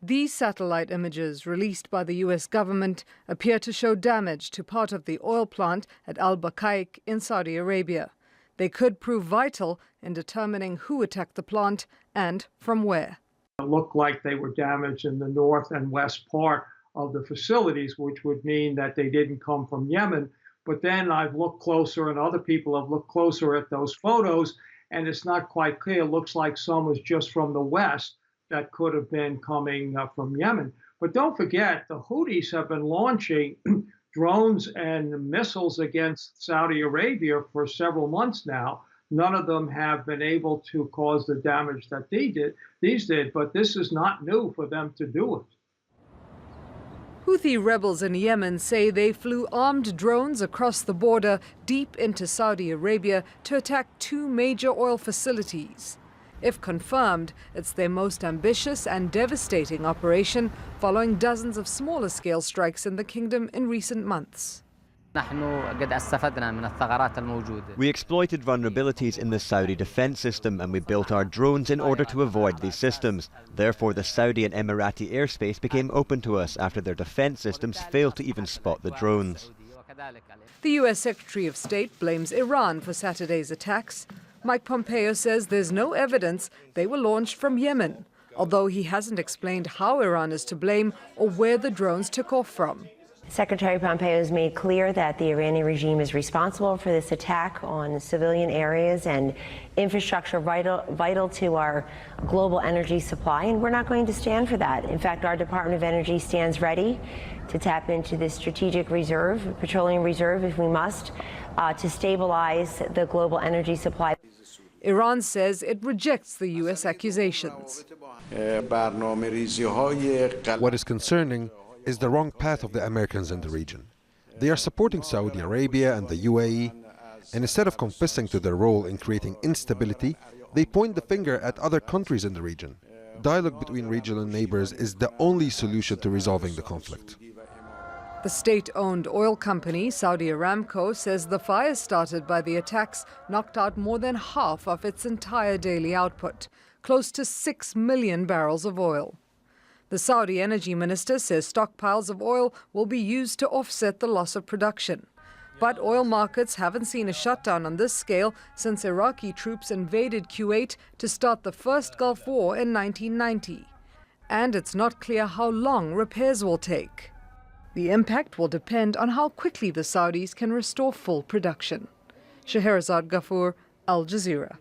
These satellite images released by the US government appear to show damage to part of the oil plant at Al-Baqaiq in Saudi Arabia. They could prove vital in determining who attacked the plant and from where. It looked like they were damaged in the north and west part of the facilities, which would mean that they didn't come from Yemen. But then I've looked closer, and other people have looked closer at those photos, and it's not quite clear. It looks like some was just from the west that could have been coming from Yemen. But don't forget, the Houthis have been launching drones and missiles against Saudi Arabia for several months now. None of them have been able to cause the damage that these did, but this is not new for them to do it. Houthi rebels in Yemen say they flew armed drones across the border deep into Saudi Arabia to attack two major oil facilities. If confirmed, it's their most ambitious and devastating operation, following dozens of smaller-scale strikes in the kingdom in recent months. We exploited vulnerabilities in the Saudi defense system, and we built our drones in order to avoid these systems. Therefore, the Saudi and Emirati airspace became open to us after their defense systems failed to even spot the drones. The US Secretary of State blames Iran for Saturday's attacks. Mike Pompeo says there's no evidence they were launched from Yemen, although he hasn't explained how Iran is to blame or where the drones took off from. Secretary Pompeo has made clear that the Iranian regime is responsible for this attack on civilian areas and infrastructure vital to our global energy supply, and we're not going to stand for that. In fact, our Department of Energy stands ready to tap into this strategic reserve, petroleum reserve, if we must, to stabilize the global energy supply. Iran says it rejects the U.S. accusations. What is concerning is the wrong path of the Americans in the region. They are supporting Saudi Arabia and the UAE, and instead of confessing to their role in creating instability, they point the finger at other countries in the region. Dialogue between regional neighbors is the only solution to resolving the conflict. The state-owned oil company, Saudi Aramco, says the fires started by the attacks knocked out more than half of its entire daily output, close to 6 million barrels of oil. The Saudi energy minister says stockpiles of oil will be used to offset the loss of production. But oil markets haven't seen a shutdown on this scale since Iraqi troops invaded Kuwait to start the first Gulf War in 1990. And it's not clear how long repairs will take. The impact will depend on how quickly the Saudis can restore full production. Scheherazade, Gaffoor, Al Jazeera.